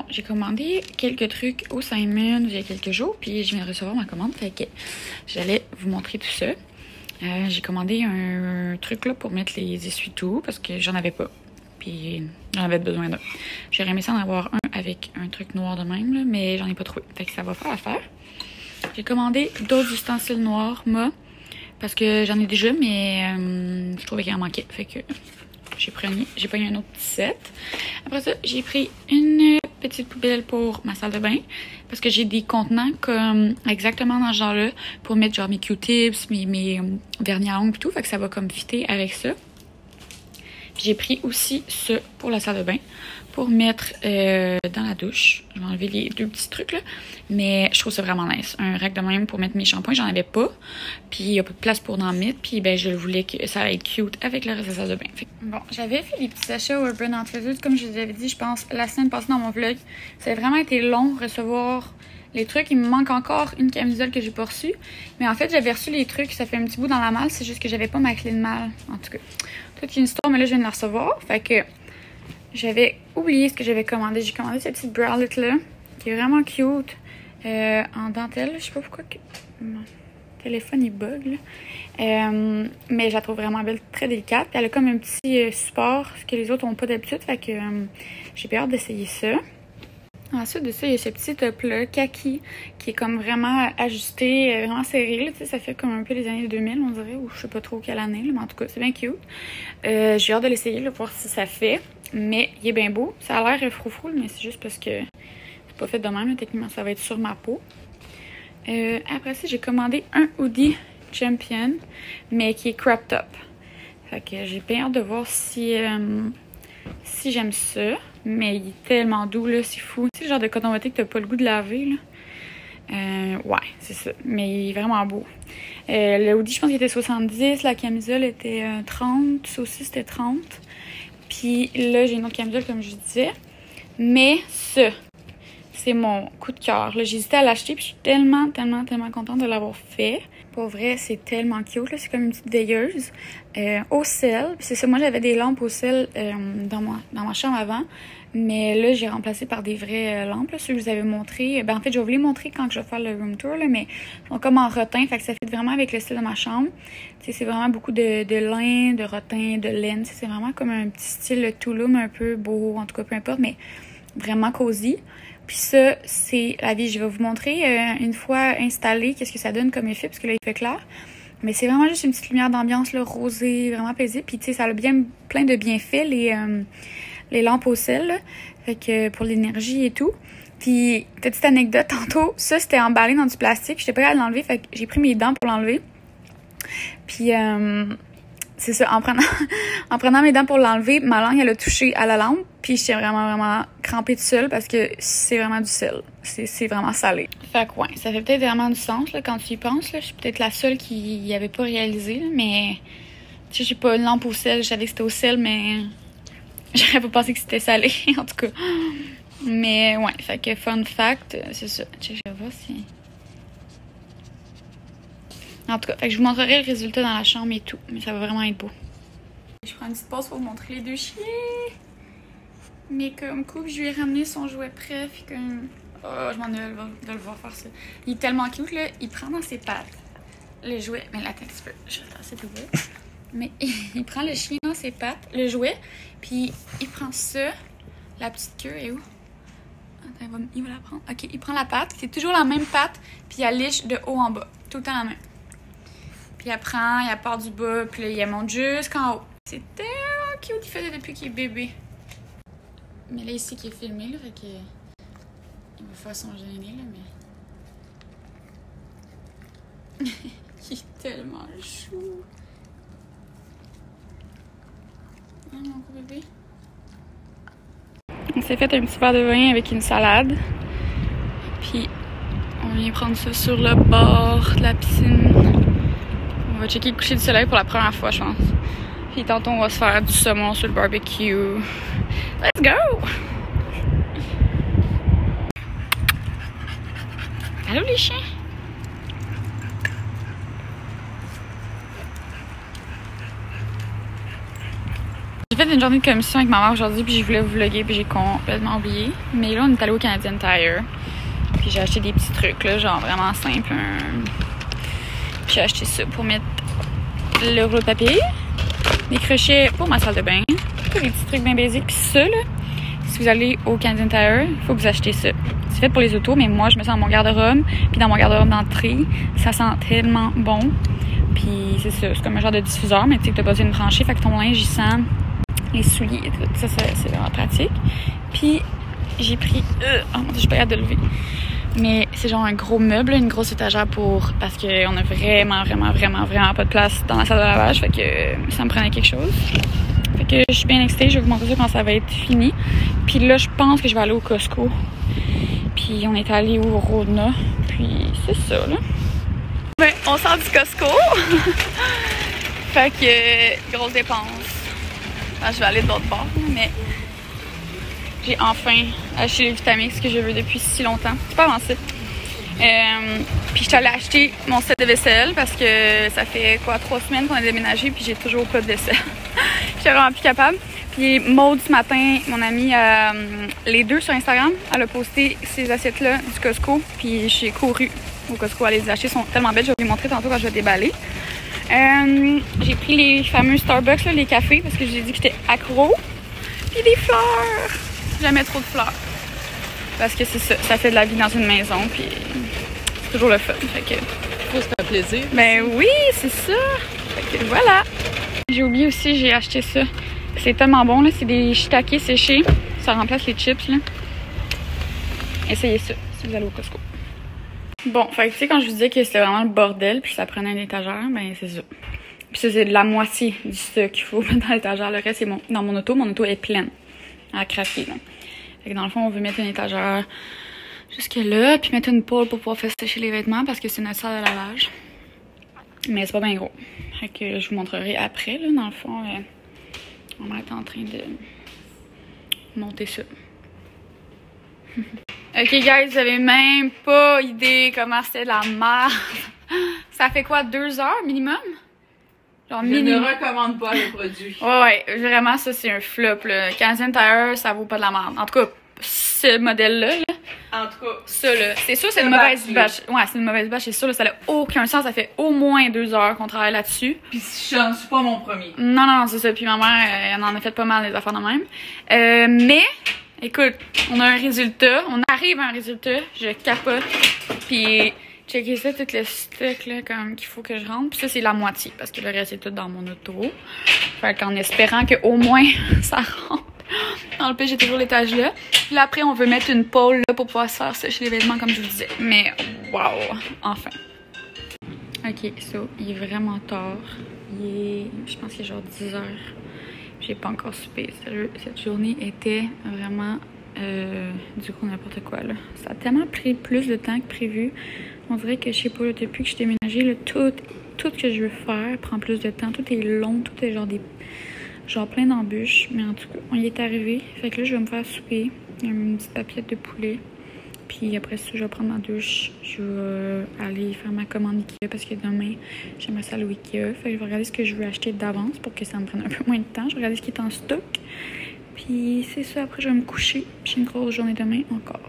Bon, j'ai commandé quelques trucs au Simon il y a quelques jours, puis je viens de recevoir ma commande, fait que j'allais vous montrer tout ça. J'ai commandé un truc là pour mettre les essuie-tout parce que j'en avais pas, puis j'en avais besoin d'un. J'aurais aimé ça en avoir un avec un truc noir de même, là, mais j'en ai pas trouvé, fait que ça va faire l'affaire. J'ai commandé d'autres ustensiles noirs, parce que j'en ai déjà, mais je trouvais qu'il en manquait, fait que j'ai pris un autre petit set. Après ça, j'ai pris une petite poubelle pour ma salle de bain parce que j'ai des contenants comme exactement dans ce genre-là pour mettre genre mes Q-tips, mes vernis à ongles et tout. Fait que ça va comme fitter avec ça. J'ai pris aussi ça pour la salle de bain pour mettre dans la douche. Je vais enlever les deux petits trucs là. Mais je trouve ça vraiment nice. Un rack de même pour mettre mes shampoings, j'en avais pas. Puis il n'y a pas de place pour en mettre. Puis ben je voulais que ça aille cute avec le reste de la salle de bain. Bon, j'avais fait des petits achats au Urban Outfitters, comme je vous avais dit, je pense, la semaine passée dans mon vlog. Ça a vraiment été long recevoir les trucs. Il me manque encore une camisole que j'ai pas reçue. Mais en fait, j'avais reçu les trucs, ça fait un petit bout dans la malle. C'est juste que j'avais pas ma clé de malle. En tout cas, toute une histoire, mais là, je viens de la recevoir. Fait que j'avais oublié ce que j'avais commandé. J'ai commandé cette petite bralette là, qui est vraiment cute, en dentelle. Je sais pas pourquoi que mon téléphone il bug là. Mais je la trouve vraiment belle, très délicate. Elle a comme un petit support, ce que les autres n'ont pas d'habitude. Fait que j'ai bien hâte d'essayer ça. Ensuite de ça, il y a ce petit top là, kaki, qui est comme vraiment ajusté, vraiment serré. Là, ça fait comme un peu les années 2000, on dirait, ou je sais pas trop quelle année, là, mais en tout cas, c'est bien cute. J'ai hâte de l'essayer, pour voir si ça fait. Mais il est bien beau. Ça a l'air froufrou, mais c'est juste parce que c'est pas fait de même. Là, techniquement, ça va être sur ma peau. Après ça, j'ai commandé un hoodie Champion, mais qui est crop top. Fait que j'ai bien hâte de voir si j'aime ça. Mais il est tellement doux, là, c'est fou. C'est le genre de coton ouaté que t'as pas le goût de laver, là. Ouais, c'est ça. Mais il est vraiment beau. Le hoodie, je pense qu'il était 70. La camisole était 30. Ça aussi, c'était 30. Puis là, j'ai une autre camisole, comme je disais. Mais ça, c'est mon coup de cœur. J'hésitais à l'acheter, puis je suis tellement contente de l'avoir fait. Pour vrai, c'est tellement cute, là. C'est comme une petite veilleuse au sel. Puis c'est ça, moi, j'avais des lampes au sel dans ma chambre avant. Mais là, j'ai remplacé par des vraies lampes, là, ceux que je vous avais montré. Ben, en fait, je vais vous les montrer quand je vais faire le room tour, là, mais ils sont comme en rotin, fait que ça fait vraiment avec le style de ma chambre. Tu sais, c'est vraiment beaucoup de lin, de rotin, de laine. C'est vraiment comme un petit style Tulum un peu beau, en tout cas, peu importe, mais vraiment cosy. Puis ça, c'est la vie. Je vais vous montrer une fois installé qu'est-ce que ça donne comme effet, parce que là, il fait clair. Mais c'est vraiment juste une petite lumière d'ambiance, là, rosée, vraiment paisible. Puis tu sais, ça a bien plein de bienfaits, les lampes au sel, là. Fait que pour l'énergie et tout. Puis, petite anecdote, tantôt, ça, c'était emballé dans du plastique. J'étais pas capable de l'enlever, fait que j'ai pris mes dents pour l'enlever. Puis, c'est ça, en prenant mes dents pour l'enlever, ma langue, elle a touché à la lampe. Puis, j'étais vraiment crampée de sel parce que c'est vraiment du sel. C'est vraiment salé. Fait que, ouais, ça fait peut-être vraiment du sens, là, quand tu y penses, là. Je suis peut-être la seule qui y avait pas réalisé, là, mais, tu sais, j'ai pas une lampe au sel. Je savais que c'était au sel, mais j'aurais pas pensé que c'était salé, en tout cas. Mais, ouais, fait que, fun fact, c'est ça. Je vais voir si... En tout cas, fait que je vous montrerai le résultat dans la chambre et tout. Mais ça va vraiment être beau. Je prends une petite pause pour vous montrer les deux chiens. Mais comme couple, je lui ai ramené son jouet prêt. Puis comme... Oh, je m'ennuie de le voir faire ça. Il est tellement cute, là. Il prend dans ses pattes le jouet. Mais là, attends un petit peu. Je vais tasser le jouet. Mais il prend le chien dans ses pattes, le jouet. Puis il prend ça. La petite queue est où? Attends, il va la prendre. Ok, il prend la patte. C'est toujours la même patte. Puis il liche de haut en bas. Tout le temps la même. Puis elle prend, il part du bas, puis là, il monte jusqu'en haut. C'est tellement cute, il fait ça depuis qu'il est bébé. Mais là, ici, qui est filmé, là, fait que... Il va faire son gêné, là, mais... il est tellement chou. Hein, mon gros bébé? On s'est fait un petit verre de vin avec une salade. Puis, on vient prendre ça sur le bord de la piscine. On va checker le coucher du soleil pour la première fois, je pense. Puis tantôt, on va se faire du saumon sur le barbecue. Let's go! Allô, les chiens? fait une journée de commission avec ma mère aujourd'hui, puis je voulais vous vlogger, puis j'ai complètement oublié. Mais là, on est allé au Canadian Tire. Puis j'ai acheté des petits trucs, là, genre vraiment simples. J'ai acheté ça pour mettre le rouleau de papier, des crochets pour ma salle de bain, des petits trucs bien basiques. Puis ça, là, si vous allez au Canadian Tire, il faut que vous achetez ça. C'est fait pour les autos, mais moi, je mets ça dans mon garde-robe. Puis dans mon garde-robe d'entrée, ça sent tellement bon. Puis c'est ça, c'est comme un genre de diffuseur, mais tu sais que t'as pas besoin de brancher, fait que ton linge, il sent les souliers et tout. Ça c'est vraiment pratique. Puis j'ai pris... oh mon Dieu, je suis pas capable de lever. Mais c'est genre un gros meuble, une grosse étagère parce qu'on a vraiment pas de place dans la salle de lavage, fait que ça me prenait quelque chose. Fait que je suis bien excitée, je vais vous montrer ça quand ça va être fini. Puis là, je pense que je vais aller au Costco. Puis on est allé au Rona, puis c'est ça, là. Ben, on sort du Costco. Fait que, grosse dépense. Enfin, je vais aller de l'autre bord, mais j'ai enfin acheté les Vitamix que je veux depuis si longtemps. C'est pas avancé. Puis je suis allée acheter mon set de vaisselle parce que ça fait quoi, 3 semaines qu'on a déménagé, puis j'ai toujours pas de vaisselle. J'étais vraiment plus capable. Puis Maude, ce matin, mon amie, les deux sur Instagram, elle a posté ces assiettes-là du Costco, puis j'ai couru au Costco à les acheter. Elles sont tellement belles, je vais vous les montrer tantôt quand je vais déballer. J'ai pris les fameux Starbucks, là, les cafés, parce que j'ai dit que j'étais accro. Puis des fleurs. Jamais trop de fleurs. Parce que c'est ça, ça fait de la vie dans une maison, puis c'est toujours le fun. Fait que... faut se faire plaisir. Ben oui, c'est ça. Fait que voilà. J'ai oublié aussi, j'ai acheté ça. C'est tellement bon, là. C'est des shiitake séchés. Ça remplace les chips, là. Essayez ça si vous allez au Costco. Bon, fait que tu sais, quand je vous disais que c'était vraiment le bordel, puis ça prenait une étagère, ben c'est ça. Puis ça, c'est la moitié du stock qu'il faut mettre dans l'étagère. Le reste, c'est dans mon auto. Mon auto est pleine à craquer, là. Fait que dans le fond, on veut mettre une étagère jusque là, puis mettre une pôle pour pouvoir faire sécher les vêtements parce que c'est notre salle de lavage. Mais c'est pas bien gros. Fait que je vous montrerai après, là, dans le fond. On va être en train de monter ça. Ok, guys, vous avez même pas idée comment c'était de la merde. Ça fait quoi, 2 heures minimum? Genre je ne recommande pas le produit. Ouais, vraiment, ça, c'est un flop, là. Canadian Tire, ça vaut pas de la merde. En tout cas, ce modèle-là, là. En tout cas, ça, là. C'est sûr, c'est une mauvaise batch. Ouais, c'est une mauvaise batch, c'est sûr, là, ça n'a aucun sens. Ça fait au moins 2 heures qu'on travaille là-dessus. Puis j'en suis pas mon premier. Non, c'est ça. Puis ma mère, elle en a fait pas mal des affaires de même. Mais, écoute, on a un résultat. On arrive à un résultat. Je capote. Puis, checkez ça, tout le stock, là, comme qu'il faut que je rentre. Puis ça, c'est la moitié, parce que le reste, c'est tout dans mon auto. Fait qu'en espérant qu'au moins, ça rentre. Dans le pire, j'ai toujours l'étage là. Puis là, après, on veut mettre une pôle là pour pouvoir se faire sécher les vêtements, comme je vous disais. Mais, waouh, enfin. Ok, so, il est vraiment tard. Je pense qu'il est genre 10 heures. J'ai pas encore soupé. Cette journée était vraiment, du coup, n'importe quoi, là. Ça a tellement pris plus de temps que prévu. On dirait que, je sais pas, là, depuis que je suis déménagée, là, tout ce que je veux faire prend plus de temps. Tout est long, tout est genre plein d'embûches. Mais en tout cas, on y est arrivé. Fait que là, je vais me faire souper. Une petite papillette de poulet. Puis après ça, je vais prendre ma douche. Je vais aller faire ma commande Ikea parce que demain, j'aimerais ça aller au Ikea. Fait que je vais regarder ce que je veux acheter d'avance pour que ça me prenne un peu moins de temps. Je vais regarder ce qui est en stock. Puis c'est ça, après je vais me coucher. J'ai une grosse journée demain encore.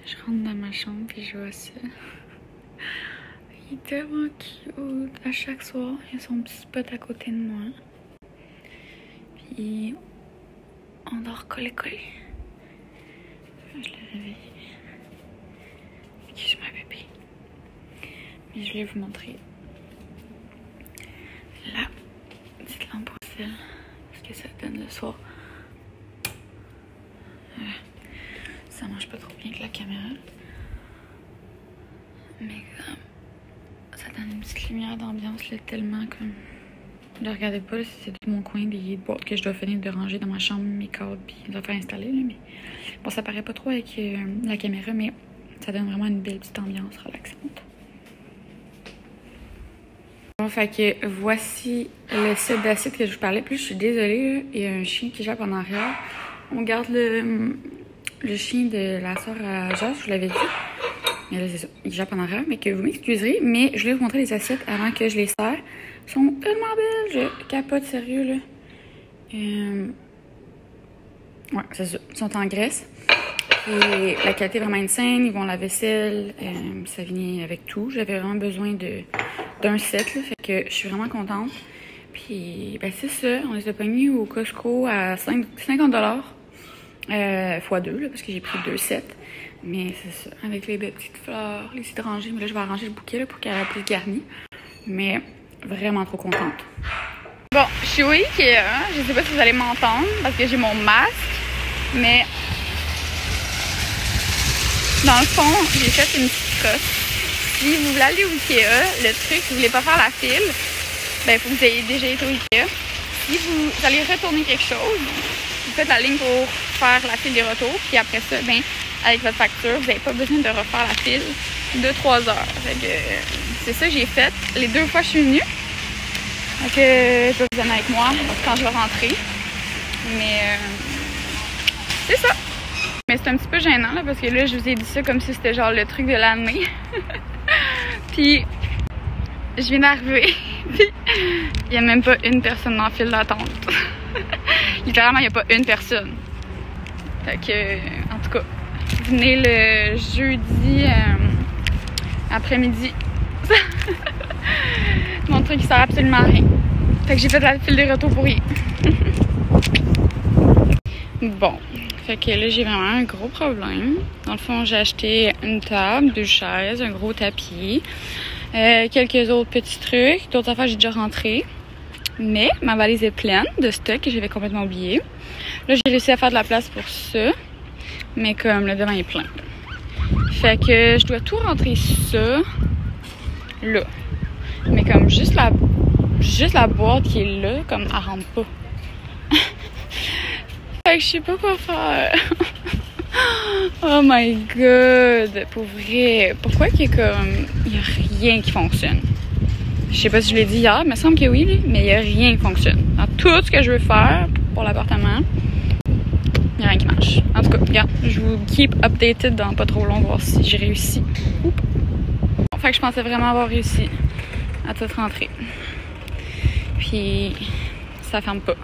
Je rentre dans ma chambre puis je vois ça. Il est tellement cute. À chaque soir, il y a son petit spot à côté de moi. Puis on dort collé. Je le réveille. Excuse-moi bébé. Mais je voulais vous montrer la petite lampe au ciel. Ce que ça donne le soir. Ça marche pas trop bien avec la caméra. Mais comme ça donne une petite lumière d'ambiance là, tellement comme... Ne regardez pas, c'est tout mon coin des boîtes que je dois finir de ranger dans ma chambre, mes câbles puis les affaires installées là, mais bon, ça paraît pas trop avec la caméra, mais ça donne vraiment une belle petite ambiance relaxante. Bon, fait que voici le set d'assiette que je vous parlais. Plus je suis désolée, là, il y a un chien qui jappe en arrière. On garde le chien de la soeur à Josh, je vous l'avais dit. Mais là, c'est ça. Il jappe en arrière, mais que vous m'excuserez. Mais je vais vous montrer les assiettes avant que je les sers. Elles sont tellement belles. Je capote, sérieux, là. Ouais, c'est ça. Ils sont en graisse. Et la qualité est vraiment insane. Ils vont la vaisselle. Ça vient avec tout. J'avais vraiment besoin d'un set, là. Fait que je suis vraiment contente. Puis, ben, c'est ça. On les a pognés au Costco à 50 $. x2, là, parce que j'ai pris 2 sets. Mais c'est ça. Avec les belles petites fleurs, les hydrangees. Mais là, je vais arranger le bouquet là, pour qu'elle ait plus garni. Mais vraiment trop contente. Bon, je suis au Ikea. Je sais pas si vous allez m'entendre parce que j'ai mon masque. Mais dans le fond, j'ai fait une petite crosse. Si vous voulez aller au Ikea, le truc, si vous voulez pas faire la file, ben, il faut que vous ayez déjà été au Ikea. Si vous allez retourner quelque chose, vous faites la ligne pour faire la file des retours. Puis après ça, ben, avec votre facture, vous n'avez pas besoin de refaire la file de 3 heures. Fait que c'est ça que j'ai fait les 2 fois que je suis venue. Donc, je vais vous amener avec moi quand je vais rentrer. Mais c'est ça. Mais c'est un petit peu gênant là, parce que là, je vous ai dit ça comme si c'était genre le truc de l'année. Puis, je viens d'arriver. Puis, il n'y a même pas une personne dans le file d'attente. Littéralement, il n'y a pas une personne. Fait que, en tout cas, venez le jeudi après-midi. Mon truc, il sert absolument à rien. Fait que j'ai fait la file des retours pour rien. Bon, fait que là, j'ai vraiment un gros problème. Dans le fond, j'ai acheté une table, 2 chaises, un gros tapis, quelques autres petits trucs. D'autres affaires, j'ai déjà rentré. Mais ma valise est pleine de stock que j'avais complètement oublié. Là, j'ai réussi à faire de la place pour ça. Mais comme le devant est plein. Fait que je dois tout rentrer ça là. Mais comme juste la boîte qui est là, comme elle rentre pas. Fait que je sais pas quoi faire. Oh my god. Pour vrai. Pourquoi qu'il y a comme... il y a rien qui fonctionne? Je sais pas si je l'ai dit hier, il me semble que oui, mais il y a rien qui fonctionne. Dans tout ce que je veux faire pour l'appartement, il n'y a rien qui marche. En tout cas, regarde, je vous keep updated dans pas trop long, voir si j'ai réussi. Oups. Bon, fait que je pensais vraiment avoir réussi à tout rentrer. Puis, ça ferme pas.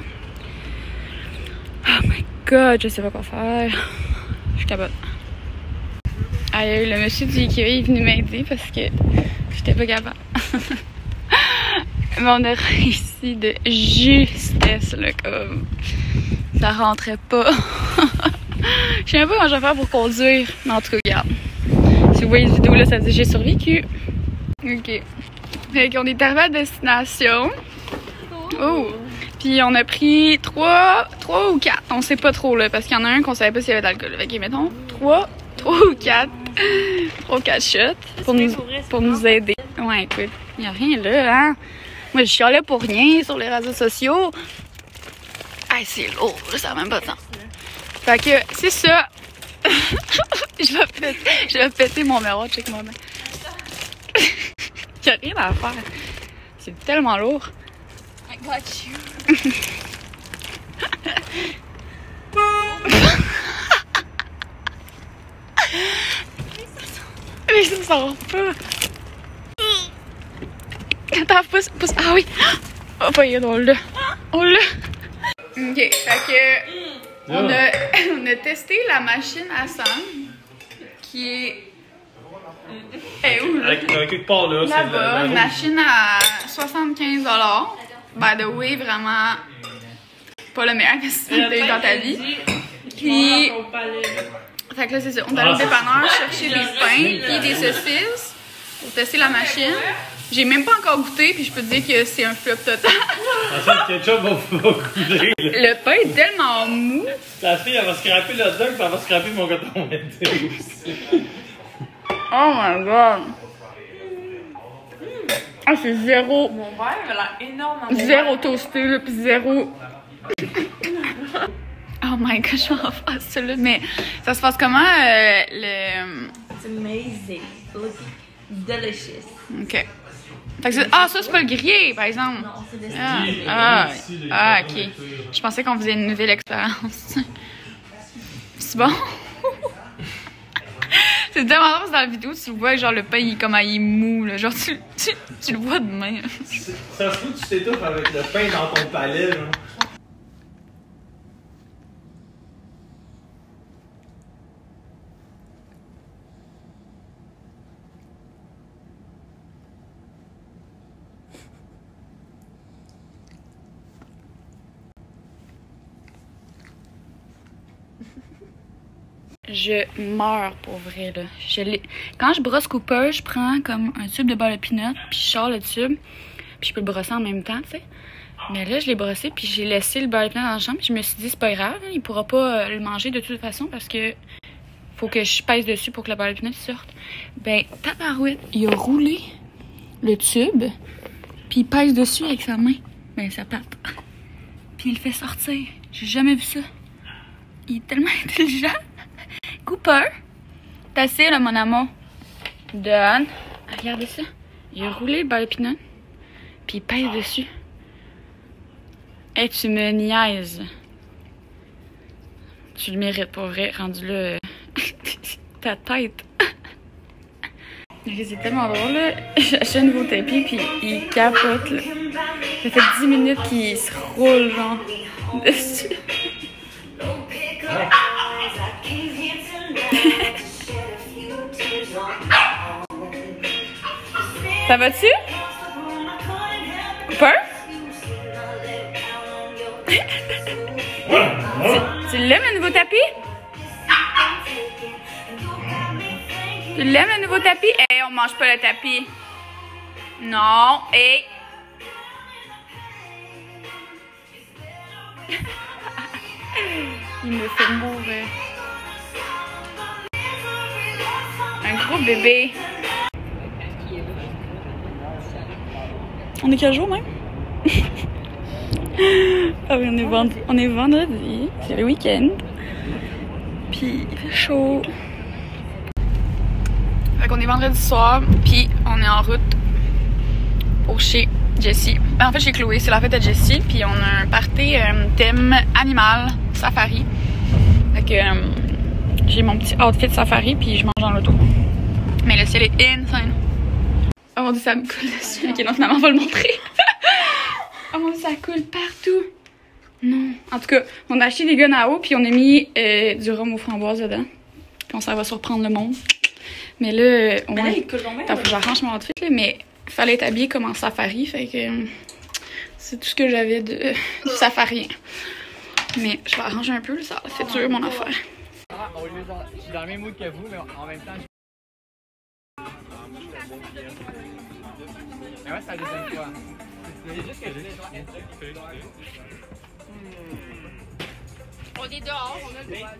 Oh my god, je sais pas quoi faire. Je capote. Aïe, le monsieur du Ikea est venu m'aider parce que j'étais pas capable. Mais on a réussi de justesse, là, comme ça rentrait pas. Je sais même pas comment je vais faire pour conduire. Mais en tout cas, regarde. Si vous voyez cette vidéo là, ça veut dire que j'ai survécu. Ok. Fait qu'on est arrivé à destination. Oh! Puis on a pris 3 ou 4. On sait pas trop là, parce qu'il y en a un qu'on savait pas s'il y avait d'alcool. Fait que mettons 3 ou 4. 3 ou 4 shots pour nous aider. Ouais, écoute, il n'y a rien là, hein? Moi, je chialais pour rien sur les réseaux sociaux. Ah, c'est lourd, ça n'a même pas de sens. Fait que, c'est ça. je vais péter mon miroir, check moi main. Il n'y a rien à faire. C'est tellement lourd. I got you. Mais ça sort pas. Attends, pousse. Ah oui. Oh, pas on l'a. On l'a. Ok, fait que on a testé la machine à sang qui est. Où là? Quelque part là, c'est là-bas, une machine à 75 $. By the way, vraiment pas le meilleur que tu as eu dans ta vie. Puis, fait que là, c'est ça. On est allé au dépanneur chercher des pains et des saucisses pour tester la machine. J'ai même pas encore goûté, puis je peux te dire que c'est un flop total. Le ketchup va couler. Le pain est tellement mou. La fille, elle va scraper le hot dog, puis elle va scraper mon coton mété aussi. Oh my god. Ah, c'est zéro. Mon verre a l'air énorme. Zéro toasté, là, puis zéro. Oh my god, je vais en faire ça là. Mais ça se passe comment le. It's amazing. It looks delicious. Ok. Fait que ça, c'est pas le grillé, par exemple. Non, c'est des Ok. Je pensais qu'on faisait une nouvelle expérience. C'est bon? C'est tellement drôle, dans la vidéo, tu vois genre le pain il est comme il est mou, là. Genre tu le vois de main. Ça se fout que tu t'étouffes avec le pain dans ton palais, là. Je meurs pour vrai là. Quand je brosse Cooper, je prends comme un tube de beurre de peanut, puis je sors le tube, puis je peux le brosser en même temps, tu sais. Mais là, je l'ai brossé, puis j'ai laissé le beurre de peanut dans la chambre, puis je me suis dit, c'est pas grave, hein, il pourra pas le manger de toute façon parce que faut que je pèse dessus pour que le beurre de peanut sorte. Ben, tabarouette, il a roulé le tube, puis il pèse dessus avec sa main. Ben, sa patte. Puis il le fait sortir. J'ai jamais vu ça. Il est tellement intelligent. Cooper, t'as assez là, mon amour. Donne. Regardez ça. Il a roulé le beurre de peanut, puis il pèse dessus. Hey, tu me niaises. Tu le mérites pour vrai, rendu là. Ta tête. C'est tellement drôle là. J'ai acheté un nouveau tapis, puis il capote là. Ça fait 10 minutes qu'il se roule genre dessus. Ça va-tu? Cooper? Tu l'aimes le nouveau tapis? Tu l'aimes le nouveau tapis? Hey, on mange pas le tapis. Non, hey. Il me fait mourir. Un gros bébé. On est quel jour même? Ah oui, on est vendredi. C'est le week-end. Puis il fait chaud. Fait qu'on est vendredi soir. Puis on est en route pour chez Jessie. En fait, chez Chloé, c'est la fête de Jessie. Puis on a un party thème animal, safari. Fait que j'ai mon petit outfit safari. Puis je mange dans l'auto. Mais le ciel est insane. Oh mon dieu, ça me coule dessus. Ok, non, finalement, on va le montrer. Oh mon dieu, ça coule partout. Non. En tout cas, on a acheté des guns à eau, puis on a mis du rhum aux framboises dedans. Puis on s'en va surprendre le monde. Mais là, au moins. Faut que j'arrange mon outfit, là, mais il fallait être habillé comme en safari. Fait que c'est tout ce que j'avais du safari. Mais je vais arranger un peu, là, ça fait dur mon affaire. Je suis dans le même mood que vous, mais en même temps. Mais ouais, c'est la deuxième fois. C'est juste que On est dehors, on a le droit.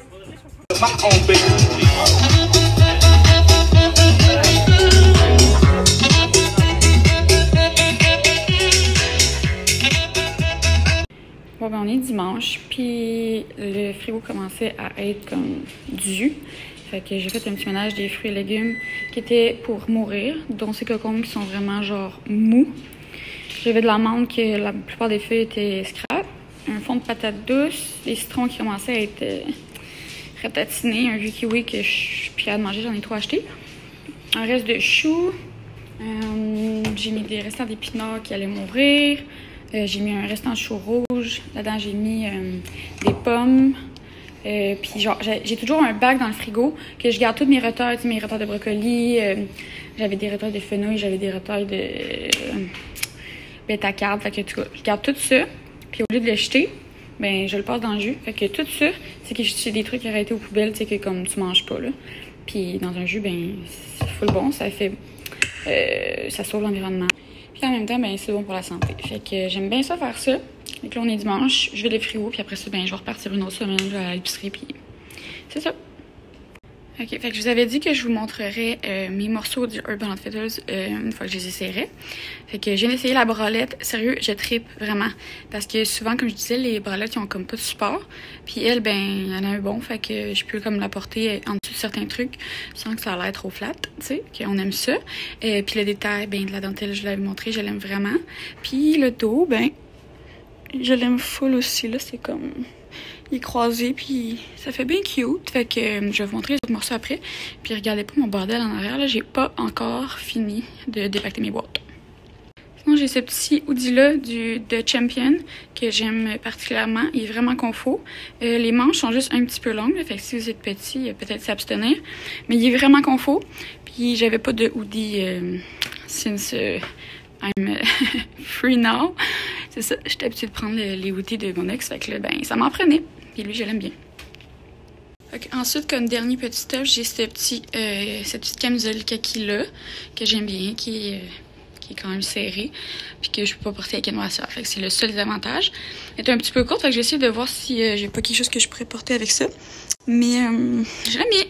Bon, ben on est dimanche, puis le frigo commençait à être comme dû. Fait que j'ai fait un petit ménage des fruits et légumes qui étaient pour mourir, dont ces cocombes qui sont vraiment genre mous. J'avais de l'amande que la plupart des feuilles étaient scrap, un fond de patate douce, des citrons qui commençaient à être ratatinés, un jus kiwi que je suis plus capable de manger, j'en ai trop acheté. Un reste de choux, j'ai mis des restants d'épinards qui allaient mourir, j'ai mis un restant de choux rouge, là-dedans j'ai mis des pommes. Puis genre j'ai toujours un bac dans le frigo que je garde tous mes retails, mes retails de brocoli, j'avais des retails de fenouil, j'avais des retails de bêta-carbe, fait que je garde tout ça, puis au lieu de le jeter, ben je le passe dans le jus, fait que tout ça c'est des trucs qui auraient été aux poubelles, tu sais, que comme tu manges pas là, puis dans un jus ben c'est full bon, ça fait ça sauve l'environnement, puis en même temps ben c'est bon pour la santé, fait que j'aime bien ça faire ça. Donc là, on est dimanche, je vais les frigo, puis après ça, ben, je vais repartir une autre semaine, je vais à l'épicerie, puis c'est ça. Ok, fait que je vous avais dit que je vous montrerais mes morceaux du Urban Outfitters une fois que je les essayerais. Fait que j'ai essayé la bralette, sérieux, je trippe vraiment. Parce que souvent, comme je disais, les bralettes, ils ont comme pas de support. Puis elle, ben, il y en a un bon, fait que je peux comme la porter en dessous de certains trucs sans que ça a l'air trop flat, tu sais, qu'on aime ça. Puis le détail, ben, de la dentelle, je l'avais montré, je l'aime vraiment. Puis le dos, ben, je l'aime full aussi, là, c'est comme... Il est croisé, puis ça fait bien cute. Fait que je vais vous montrer les autres morceaux après. Puis regardez pas mon bordel en arrière, là, j'ai pas encore fini de dépacter mes boîtes. Sinon, j'ai ce petit hoodie-là de Champion que j'aime particulièrement. Il est vraiment confort. Les manches sont juste un petit peu longues, là, fait que si vous êtes petit, peut-être s'abstenir. Mais il est vraiment confort. Puis j'avais pas de hoodie since I'm free now. C'est ça, j'étais habituée de prendre les hoodies de mon ex, fait que là, ben, ça m'en prenait. Puis lui, je l'aime bien. Okay, ensuite, comme dernier petit stuff, j'ai cette petite camisole kaki-là que j'aime bien, qui est quand même serrée, puis que je peux pas porter avec une noirceur. Fait que c'est le seul désavantage. Elle est un petit peu courte, fait que j'essaie de voir si j'ai pas quelque chose que je pourrais porter avec ça. Mais je l'aime bien.